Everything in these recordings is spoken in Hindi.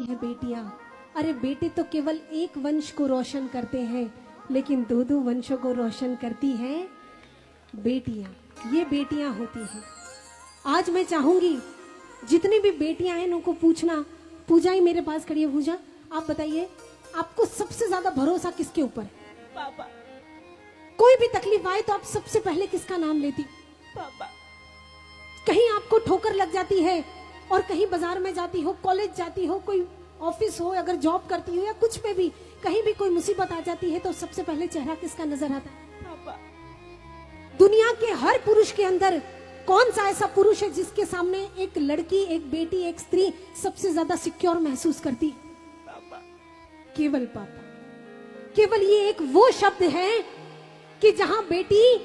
है बेटियां। अरे बेटे तो केवल एक वंश को रोशन करते हैं, लेकिन दो दो वंशों को रोशन करती हैं बेटियां। ये बेटियां होती हैं। आज मैं चाहूंगी जितनी भी बेटियां हैं उनको पूछना। पूजा ही मेरे पास खड़ी है। पूजा, आप बताइए आपको सबसे ज्यादा भरोसा किसके ऊपर है? पापा। कोई भी तकलीफ आए तो आप सबसे पहले किसका नाम लेती? पापा। कहीं आपको ठोकर लग जाती है और कहीं बाजार में जाती हो, कॉलेज जाती हो, कोई ऑफिस हो, अगर जॉब करती हो या कुछ में भी कहीं भी कोई मुसीबत आ जाती है तो सबसे पहले चेहरा किसका नजर आता है? पापा। दुनिया के हर पुरुष के अंदर कौन सा ऐसा पुरुष है जिसके सामने एक लड़की, एक बेटी, एक स्त्री सबसे ज्यादा सिक्योर महसूस करती? पापा। केवल पापा। केवल ये एक वो शब्द है कि जहां बेटी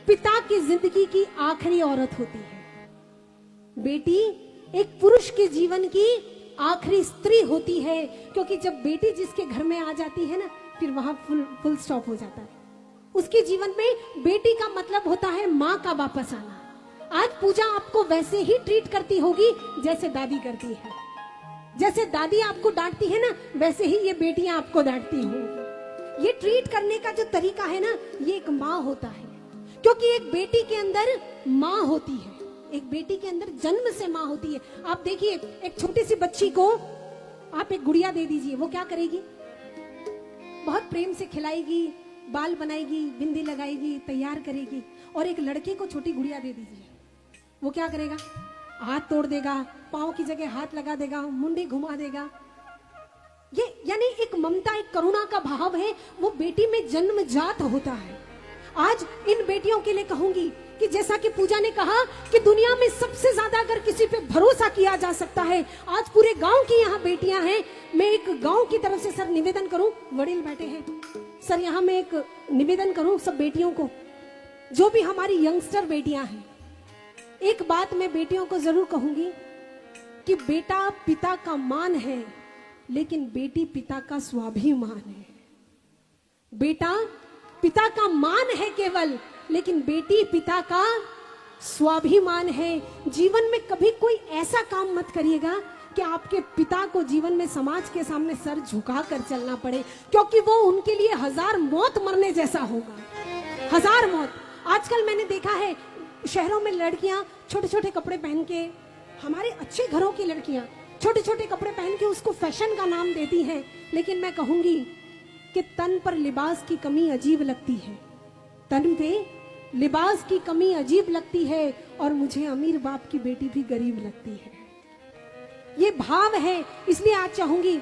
पिता की जिंदगी की आखिरी औरत होती है। बेटी एक पुरुष के जीवन की आखिरी स्त्री होती है, क्योंकि जब बेटी जिसके घर में आ जाती है ना, फिर वहां फुल स्टॉप हो जाता है। उसके जीवन में बेटी का मतलब होता है माँ का वापस आना। आज पूजा आपको वैसे ही ट्रीट करती होगी जैसे दादी करती है। जैसे दादी आपको डांटती है ना, वैसे ही ये बेटियां आपको डांटती होंगी। ये ट्रीट करने का जो तरीका है ना, ये एक माँ होता है, क्योंकि एक बेटी के अंदर माँ होती है। एक बेटी के अंदर जन्म से माँ होती है। आप देखिए, एक छोटी सी बच्ची को आप एक गुड़िया दे दीजिए, वो क्या करेगी? बहुत प्रेम से खिलाएगी, बाल बनाएगी, बिंदी लगाएगी, तैयार करेगी। और एक लड़के को छोटी गुड़िया दे दीजिए, वो क्या करेगा? हाथ तोड़ देगा, पाँव की जगह हाथ लगा देगा, मुंडी घुमा देगा। ये यानी एक ममता, एक करुणा का भाव है, वो बेटी में जन्मजात होता है। आज इन बेटियों के लिए कहूंगी कि जैसा कि पूजा ने कहा कि दुनिया में सबसे ज्यादा अगर किसी पे भरोसा किया जा सकता है, आज पूरे गांव की यहाँ बेटियां हैं। मैं एक गांव की तरफ से सर निवेदन करूं, वडील बैठे हैं सर, यहाँ मैं एक निवेदन करूं सब बेटियों को, जो भी हमारी यंगस्टर बेटियां हैं, एक बात मैं बेटियों को जरूर कहूंगी कि बेटा पिता का मान है, लेकिन बेटी पिता का स्वाभिमान है। बेटा पिता का मान है केवल, लेकिन बेटी पिता का स्वाभिमान है। जीवन में कभी कोई ऐसा काम मत करिएगा कि आपके पिता को जीवन में समाज के सामने सर झुका कर चलना पड़े, क्योंकि वो उनके लिए 1000 मौत मरने जैसा होगा। 1000 मौत। आजकल मैंने देखा है शहरों में लड़कियां छोटे छोटे कपड़े पहन के, हमारे अच्छे घरों की लड़कियां छोटे छोटे कपड़े पहन के उसको फैशन का नाम देती हैं, लेकिन मैं कहूंगी कि तन पर लिबास की कमी अजीब लगती है। तन पे लिबास की कमी अजीब लगती है, और मुझे अमीर बाप की बेटी भी गरीब लगती है। ये भाव है। इसलिए आज चाहूंगी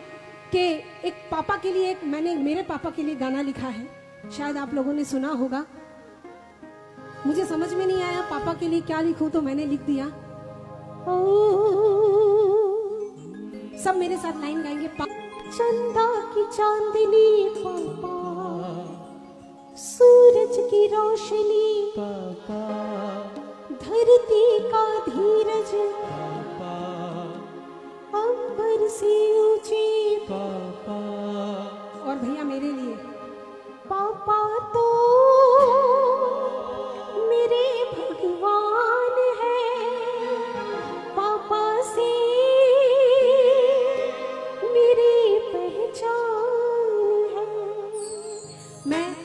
कि एक पापा के लिए, एक मैंने मेरे पापा के लिए गाना लिखा है, शायद आप लोगों ने सुना होगा। मुझे समझ में नहीं आया पापा के लिए क्या लिखूं, तो मैंने लिख दिया। सब मेरे साथ लाइन गाएंगे। चंदा की चांदनी पापा, सूरज की रोशनी पापा, धरती का धीरज पापा, अंबर से ऊंची पापा। और भैया मेरे लिए पापा तो मेरे भगवान है, पापा से मेरी पहचान है। मैं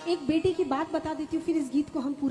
एक बेटी की बात बता देती हूँ, फिर इस गीत को हम पूरा